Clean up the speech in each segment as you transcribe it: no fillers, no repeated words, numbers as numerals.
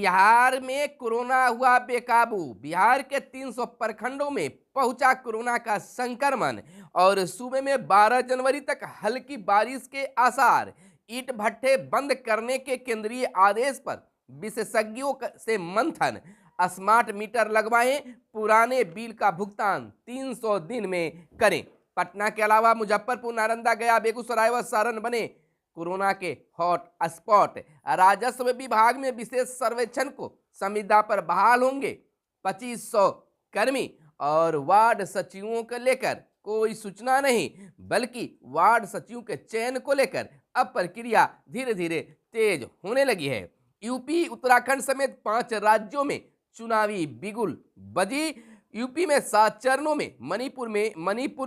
बिहार में कोरोना हुआ बेकाबू। बिहार के 300 प्रखंडों में पहुंचा कोरोना का संक्रमण और सूबे में 12 जनवरी तक हल्की बारिश के आसार। ईंट भट्ठे बंद करने के केंद्रीय आदेश पर विशेषज्ञों से मंथन। स्मार्ट मीटर लगवाएं, पुराने बिल का भुगतान 300 दिन में करें। पटना के अलावा मुजफ्फरपुर, नालंदा, गया, बेगूसराय व सारण बने कोरोना के हॉट स्पॉट। राजस्व विभाग में विशेष सर्वेक्षण को संविदा पर बहाल होंगे 2500 कर्मी और वार्ड सचिवों को लेकर कोई सूचना नहीं, बल्कि वार्ड सचिवों के चयन को लेकर अब प्रक्रिया धीरे धीरे तेज होने लगी है। यूपी, उत्तराखंड समेत 5 राज्यों में चुनावी बिगुल बजी। यूपी में 7 चरणों में, मणिपुर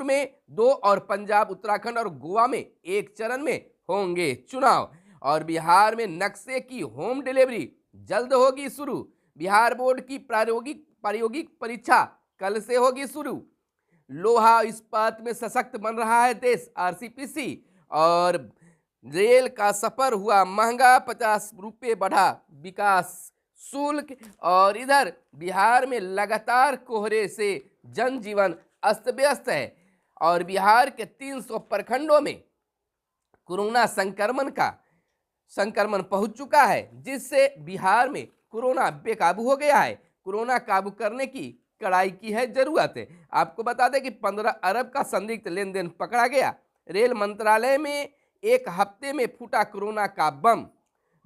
में 2 और पंजाब, उत्तराखंड और गोवा में 1 चरण में होंगे चुनाव। और बिहार में नक्शे की होम डिलीवरी जल्द होगी शुरू। बिहार बोर्ड की प्रायोगिक परीक्षा कल से होगी शुरू। लोहा इस्पात में सशक्त बन रहा है देश, आरसीपीसी। और रेल का सफर हुआ महंगा, 50 रुपये बढ़ा विकास शुल्क। और इधर बिहार में लगातार कोहरे से जनजीवन अस्त व्यस्त है और बिहार के 300 प्रखंडों में कोरोना संक्रमण पहुंच चुका है, जिससे बिहार में कोरोना बेकाबू हो गया है। कोरोना काबू करने की कड़ाई की है जरूरत है। आपको बता दें कि 15 अरब का संदिग्ध लेन देन पकड़ा गया। रेल मंत्रालय में एक हफ्ते में फूटा कोरोना का बम।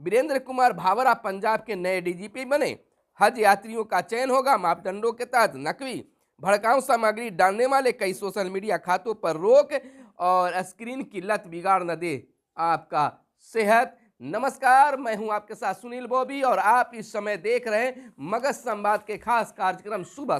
वीरेंद्र कुमार भावरा पंजाब के नए डीजीपी बने। हज यात्रियों का चयन होगा मापदंडों के तहत। नकली भड़काऊ सामग्री डालने वाले कई सोशल मीडिया खातों पर रोक। और स्क्रीन की लत बिगाड़ न दे आपका सेहत। नमस्कार, मैं हूं आपके साथ सुनील बॉबी और आप इस समय देख रहे हैं मगध संवाद के खास कार्यक्रम सुबह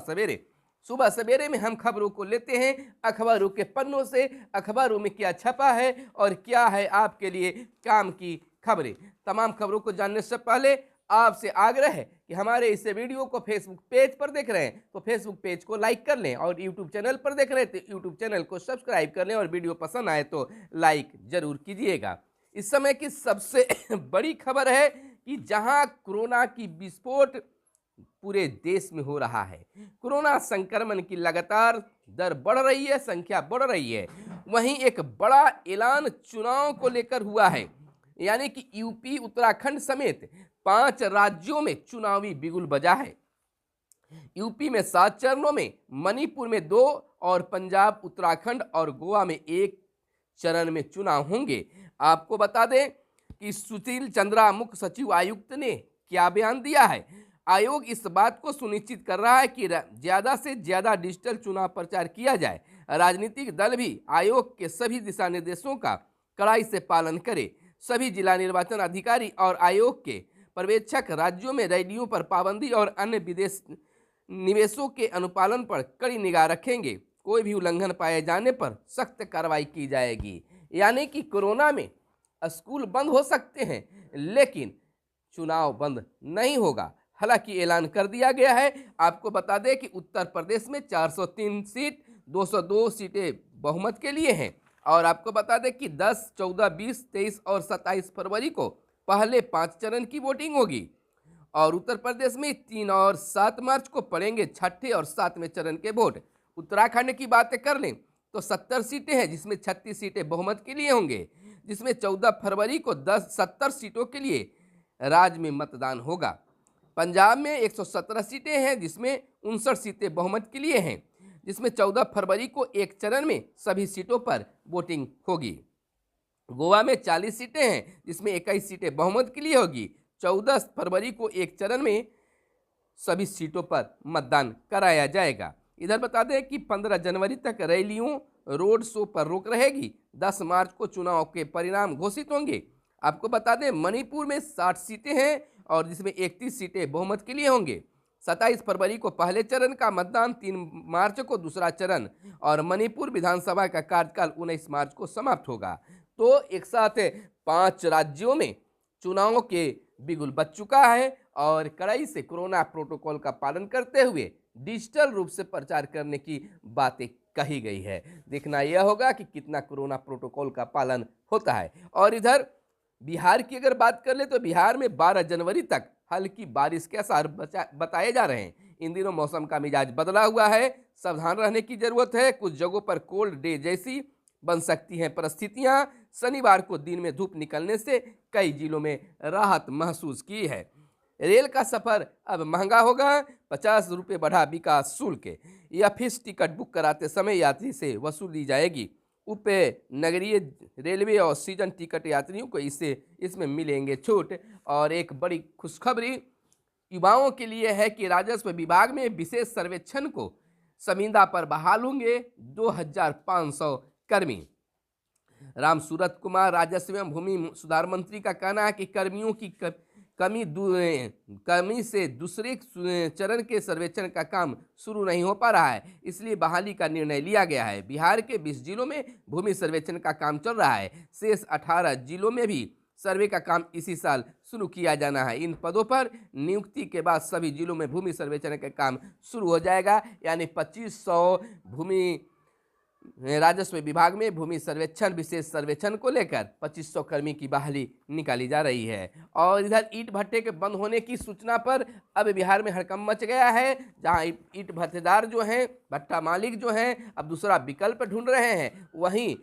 सवेरे में हम खबरों को लेते हैं अखबारों के पन्नों से। अखबारों में क्या छपा है और क्या है आपके लिए काम की खबरें। तमाम खबरों को जानने से पहले आपसे आग्रह है कि हमारे इस वीडियो को फेसबुक पेज पर देख रहे हैं तो फेसबुक पेज को लाइक कर लें, और यूट्यूब चैनल पर देख रहे हैं तो यूट्यूब चैनल को सब्सक्राइब कर लें, और वीडियो पसंद आए तो लाइक जरूर कीजिएगा। इस समय की सबसे बड़ी खबर है कि जहां कोरोना की विस्फोट पूरे देश में हो रहा है, कोरोना संक्रमण की लगातार दर बढ़ रही है, संख्या बढ़ रही है, वहीं एक बड़ा ऐलान चुनाव को लेकर हुआ है। यानी कि यूपी, उत्तराखंड समेत 5 राज्यों में चुनावी बिगुल बजा है। यूपी में 7 चरणों में, मणिपुर में 2 और पंजाब, उत्तराखंड और गोवा में 1 चरण में चुनाव होंगे। आपको बता दें कि सुशील चंद्रा, मुख्य सचिव आयुक्त, ने क्या बयान दिया है। आयोग इस बात को सुनिश्चित कर रहा है कि ज्यादा से ज्यादा डिजिटल चुनाव प्रचार किया जाए। राजनीतिक दल भी आयोग के सभी दिशा निर्देशों का कड़ाई से पालन करें। सभी जिला निर्वाचन अधिकारी और आयोग के पर्यवेक्षक राज्यों में रैलियों पर पाबंदी और अन्य विदेश निवेशों के अनुपालन पर कड़ी निगाह रखेंगे। कोई भी उल्लंघन पाए जाने पर सख्त कार्रवाई की जाएगी। यानी कि कोरोना में स्कूल बंद हो सकते हैं लेकिन चुनाव बंद नहीं होगा। हालांकि ऐलान कर दिया गया है। आपको बता दें कि उत्तर प्रदेश में 403 सीट, 202 सीटें बहुमत के लिए हैं। और आपको बता दें कि 10, 14, 20, 23 और 27 फरवरी को पहले 5 चरण की वोटिंग होगी। और उत्तर प्रदेश में 3 और 7 मार्च को पड़ेंगे 6ठे और 7वें चरण के वोट। उत्तराखंड की बातें कर लें तो 70 सीटें हैं, जिसमें 36 सीटें बहुमत के लिए होंगे, जिसमें 14 फरवरी को 70 सीटों के लिए राज्य में मतदान होगा। पंजाब में 117 सीटें हैं, जिसमें 59 सीटें बहुमत के लिए हैं, जिसमें 14 फरवरी को 1 चरण में सभी सीटों पर वोटिंग होगी। गोवा में 40 सीटें हैं, जिसमें 21 सीटें बहुमत के लिए होगी। 14 फरवरी को 1 चरण में सभी सीटों पर मतदान कराया जाएगा। इधर बता दें कि 15 जनवरी तक रैलियों, रोड शो पर रोक रहेगी। 10 मार्च को चुनाव के परिणाम घोषित होंगे। आपको बता दें मणिपुर में 60 सीटें हैं और जिसमें 31 सीटें बहुमत के लिए होंगे। 27 फरवरी को पहले चरण का मतदान, 3 मार्च को दूसरा चरण, और मणिपुर विधानसभा का कार्यकाल 19 मार्च को समाप्त होगा। तो एक साथ 5 राज्यों में चुनाव के बिगुल बज चुका है और कड़ाई से कोरोना प्रोटोकॉल का पालन करते हुए डिजिटल रूप से प्रचार करने की बातें कही गई है। देखना यह होगा कि कितना कोरोना प्रोटोकॉल का पालन होता है। और इधर बिहार की अगर बात कर ले तो बिहार में 12 जनवरी तक हल्की बारिश के आसार बताए जा रहे हैं। इन दिनों मौसम का मिजाज बदला हुआ है, सावधान रहने की जरूरत है। कुछ जगहों पर कोल्ड डे जैसी बन सकती हैं परिस्थितियां। शनिवार को दिन में धूप निकलने से कई जिलों में राहत महसूस की है। रेल का सफर अब महंगा होगा, 50 रुपये बढ़ा विकास शुल्क। या फिक्स टिकट बुक कराते समय यात्री से वसूली जाएगी। उप नगरीय रेलवे और सीजन टिकट यात्रियों को इसमें मिलेंगे छूट। और एक बड़ी खुशखबरी युवाओं के लिए है कि राजस्व विभाग में विशेष सर्वेक्षण को संविदा पर बहाल होंगे 2500 कर्मी। राम सूरत कुमार राजस्व एवं भूमि सुधार मंत्री का कहना है कि कर्मियों की कमी से दूसरे चरण के सर्वेक्षण का काम शुरू नहीं हो पा रहा है, इसलिए बहाली का निर्णय लिया गया है। बिहार के 20 जिलों में भूमि सर्वेक्षण का काम चल रहा है। शेष 18 जिलों में भी सर्वे का काम इसी साल शुरू किया जाना है। इन पदों पर नियुक्ति के बाद सभी जिलों में भूमि सर्वेक्षण का काम शुरू हो जाएगा। यानी 2500 भूमि राजस्व विभाग में भूमि सर्वेक्षण विशेष सर्वेक्षण को लेकर 2500 कर्मी की बहाली निकाली जा रही है। और इधर ईंट भट्टे के बंद होने की सूचना पर अब बिहार में हड़कंप मच गया है, जहां ईंट भट्टेदार जो हैं, भट्टा मालिक जो हैं, अब दूसरा विकल्प ढूंढ रहे हैं। वहीं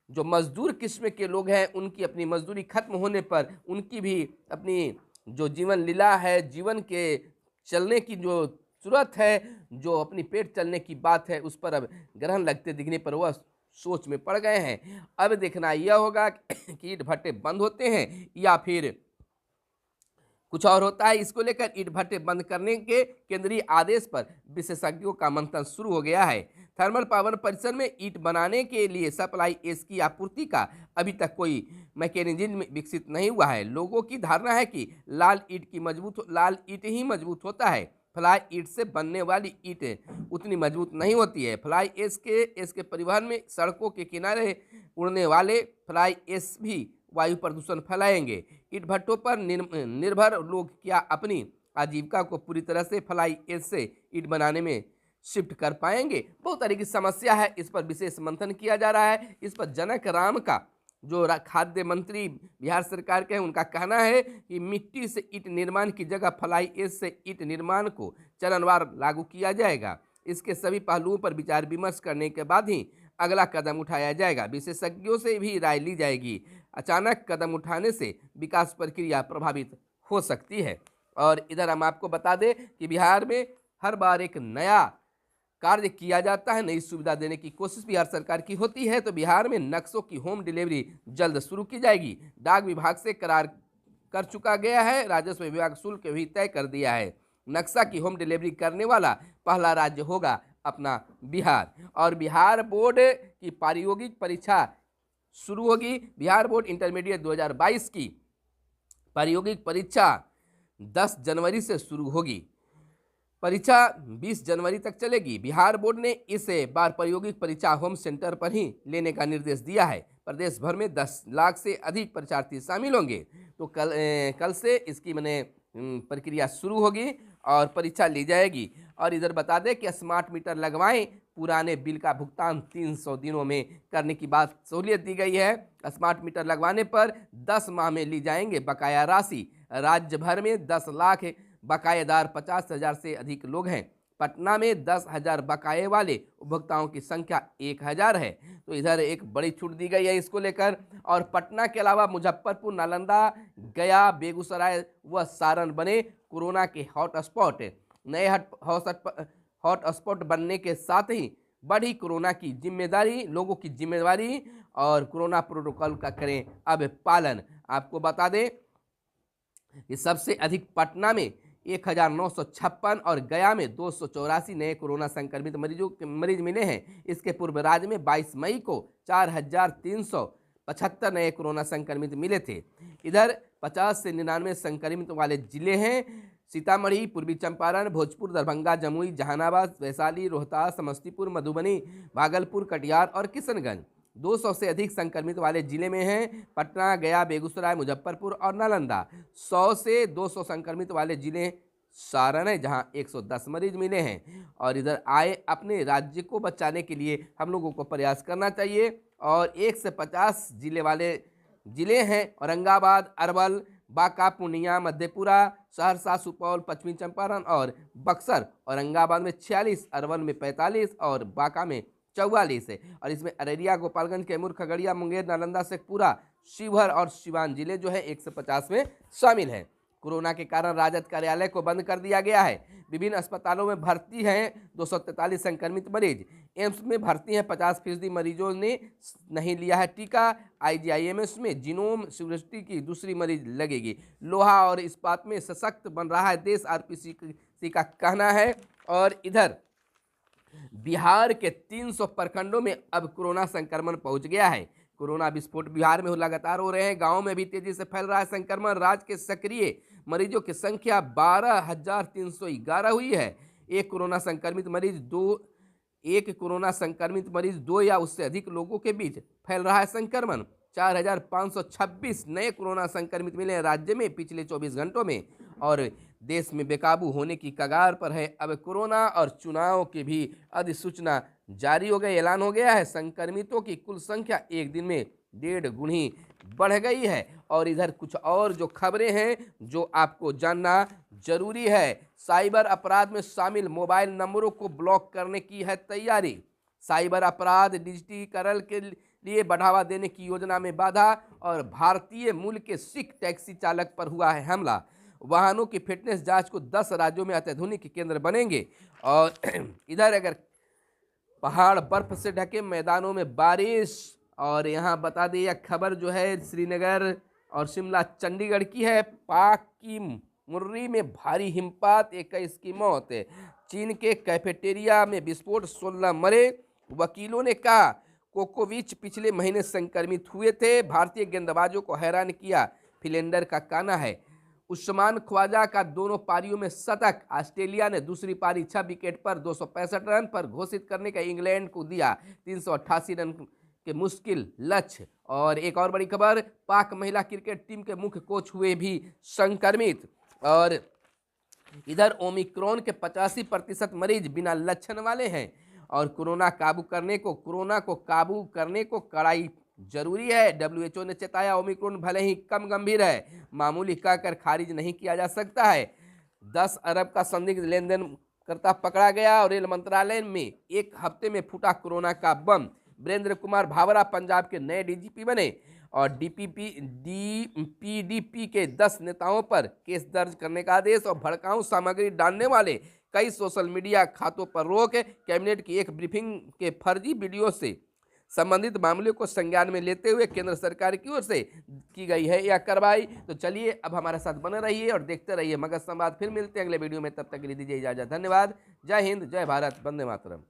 जो मजदूर किस्म के लोग हैं, उनकी अपनी मजदूरी खत्म होने पर उनकी भी अपनी जो जीवन लीला है, जीवन के चलने की जो सूरत है, जो अपनी पेट चलने की बात है, उस पर अब ग्रहण लगते दिखने पर वह सोच में पड़ गए हैं। अब देखना यह होगा कि ईंट भट्टे बंद होते हैं या फिर कुछ और होता है। इसको लेकर ईंट भट्टे बंद करने के केंद्रीय आदेश पर विशेषज्ञों का मंथन शुरू हो गया है। थर्मल पावर परिसर में ईंट बनाने के लिए सप्लाई एस की आपूर्ति का अभी तक कोई मैकेनिज्म विकसित नहीं हुआ है। लोगों की धारणा है कि लाल ईंट ही मजबूत होता है। फ्लाई ईंट से बनने वाली ईंट उतनी मजबूत नहीं होती है। फ्लाई एश के परिवहन में सड़कों के किनारे उड़ने वाले फ्लाई एश भी वायु प्रदूषण फैलाएंगे। ईंट भट्टों पर निर्भर लोग क्या अपनी आजीविका को पूरी तरह से फ्लाई एश से ईंट बनाने में शिफ्ट कर पाएंगे? बहुत तरह की समस्या है, इस पर विशेष मंथन किया जा रहा है। इस पर जनक राम का जो खाद्य मंत्री बिहार सरकार के हैं, उनका कहना है कि मिट्टी से ईंट निर्माण की जगह फ्लाई एश से ईंट निर्माण को चरणवार लागू किया जाएगा। इसके सभी पहलुओं पर विचार विमर्श करने के बाद ही अगला कदम उठाया जाएगा। विशेषज्ञों से भी राय ली जाएगी। अचानक कदम उठाने से विकास प्रक्रिया प्रभावित हो सकती है। और इधर हम आपको बता दें कि बिहार में हर बार एक नया कार्य किया जाता है, नई सुविधा देने की कोशिश बिहार सरकार की होती है। तो बिहार में नक्शों की होम डिलीवरी जल्द शुरू की जाएगी। डाक विभाग से करार कर चुका गया है। राजस्व विभाग शुल्क भी तय कर दिया है। नक्शा की होम डिलीवरी करने वाला पहला राज्य होगा अपना बिहार। और बिहार बोर्ड की प्रायोगिक परीक्षा शुरू होगी। बिहार बोर्ड इंटरमीडिएट 2022 की प्रायोगिक परीक्षा 10 जनवरी से शुरू होगी। परीक्षा 20 जनवरी तक चलेगी। बिहार बोर्ड ने इस बार प्रायोगिक परीक्षा होम सेंटर पर ही लेने का निर्देश दिया है। प्रदेश भर में 10 लाख से अधिक परीक्षार्थी शामिल होंगे। तो कल से इसकी प्रक्रिया शुरू होगी और परीक्षा ली जाएगी। और इधर बता दें कि स्मार्ट मीटर लगवाएं, पुराने बिल का भुगतान 300 दिनों में करने की बात सहूलियत दी गई है। स्मार्ट मीटर लगवाने पर 10 माह में ली जाएंगे बकाया राशि। राज्य भर में 10 लाख बकायेदार 50,000 से अधिक लोग हैं। पटना में 10,000 बकाये वाले उपभोक्ताओं की संख्या 1,000 है। तो इधर एक बड़ी छूट दी गई है इसको लेकर। और पटना के अलावा मुजफ्फरपुर, नालंदा, गया, बेगूसराय व सारण बने कोरोना के हॉटस्पॉट। नए हॉटस्पॉट बनने के साथ ही बढ़ी कोरोना की जिम्मेदारी, लोगों की जिम्मेदारी और कोरोना प्रोटोकॉल का करें अब पालन। आपको बता दें कि सबसे अधिक पटना में 1956 और गया में 284 नए कोरोना संक्रमित मरीज मिले हैं। इसके पूर्व राज्य में 22 मई को 4,375 नए कोरोना संक्रमित मिले थे। इधर 50 से 99 संक्रमित वाले जिले हैं सीतामढ़ी, पूर्वी चंपारण, भोजपुर, दरभंगा, जमुई, जहानाबाद, वैशाली, रोहतास, समस्तीपुर, मधुबनी, भागलपुर, कटिहार और किशनगंज। 200 से अधिक संक्रमित वाले जिले में हैं पटना, गया, बेगूसराय, मुजफ्फरपुर और नालंदा। 100 से 200 संक्रमित वाले जिले सारण है, जहां 110 मरीज मिले हैं। और इधर आए अपने राज्य को बचाने के लिए हम लोगों को प्रयास करना चाहिए। और 1 से 50 जिले वाले जिले हैं औरंगाबाद, अरवल, बांका, पूर्णिया, मधेपुरा, सहरसा, सुपौल, पश्चिमी चंपारण और बक्सर, औरंगाबाद में 46, अरवल में 45 और बांका में 44 है। और इसमें अररिया, गोपालगंज, कैमूर, खगड़िया, मुंगेर, नालंदा, शेखपुरा, शिवहर और सिवान जिले जो है 150 में शामिल हैं। कोरोना के कारण राजद कार्यालय को बंद कर दिया गया है। विभिन्न अस्पतालों में भर्ती हैं 243 संक्रमित मरीज। एम्स में भर्ती हैं 50% मरीजों ने नहीं लिया है टीका। आईजीआईएमएस में जीनोम सिक्वेंसिंग की दूसरी मरीज लगेगी। लोहा और इस्पात में सशक्त बन रहा है देश, आरपीसी का कहना है। और इधर बिहार के 300 प्रखंडों में अब कोरोना संक्रमण पहुंच गया है। कोरोना विस्फोट बिहार में लगातार हो रहे हैं। गांव में भी तेजी से फैल रहा है संक्रमण। राज्य के सक्रिय मरीजों की संख्या 12,311 हुई है। एक कोरोना संक्रमित मरीज दो या उससे अधिक लोगों के बीच फैल रहा है संक्रमण। 4,526 नए कोरोना संक्रमित मिले हैं राज्य में पिछले 24 घंटों में। और देश में बेकाबू होने की कगार पर है अब कोरोना। और चुनाव की भी अधिसूचना जारी हो गई, ऐलान हो गया है। संक्रमितों की कुल संख्या एक दिन में 1.5 गुनी बढ़ गई है। और इधर कुछ और जो खबरें हैं जो आपको जानना जरूरी है। साइबर अपराध में शामिल मोबाइल नंबरों को ब्लॉक करने की है तैयारी। साइबर अपराध डिजिटीकरण के लिए बढ़ावा देने की योजना में बाधा। और भारतीय मूल के सिख टैक्सी चालक पर हुआ है हमला। वाहनों की फिटनेस जांच को 10 राज्यों में अत्याधुनिक केंद्र बनेंगे। और इधर अगर पहाड़ बर्फ से ढके, मैदानों में बारिश। और यहाँ बता दें यह खबर जो है श्रीनगर और शिमला चंडीगढ़ की है। पाक की मुर्री में भारी हिमपात, 21 की मौत। चीन के कैफेटेरिया में विस्फोट, 16 मरे। वकीलों ने कहा कोकोविच पिछले महीने संक्रमित हुए थे। भारतीय गेंदबाजों को हैरान किया, फिलेंडर का कहना है। उस्मान ख्वाजा का दोनों पारियों में शतक। ऑस्ट्रेलिया ने दूसरी पारी 6 विकेट पर 265 रन पर घोषित करने का इंग्लैंड को दिया 388 रन के मुश्किल लक्ष्य। और एक और बड़ी खबर, पाक महिला क्रिकेट टीम के मुख्य कोच हुए भी संक्रमित। और इधर ओमिक्रॉन के 85% मरीज बिना लक्षण वाले हैं। और कोरोना को काबू करने को कड़ाई जरूरी है। WHO ने चेताया ओमिक्रॉन भले ही कम गंभीर है, मामूली कहकर खारिज नहीं किया जा सकता है। 10 अरब का संदिग्ध लेन देन करता पकड़ा गया। और रेल मंत्रालय में एक हफ्ते में फूटा कोरोना का बम। वीरेंद्र कुमार भावरा पंजाब के नए DGP बने। और PDP के 10 नेताओं पर केस दर्ज करने का आदेश। और भड़काऊ सामग्री डालने वाले कई सोशल मीडिया खातों पर रोक। कैबिनेट की एक ब्रीफिंग के फर्जी वीडियो से संबंधित मामले को संज्ञान में लेते हुए केंद्र सरकार की ओर से की गई है यह कार्रवाई। तो चलिए अब हमारे साथ बने रहिए और देखते रहिए मगध संवाद। फिर मिलते हैं अगले वीडियो में, तब तक के लिए दीजिए इजाजत। धन्यवाद। जय हिंद, जय भारत, वंदे मातरम।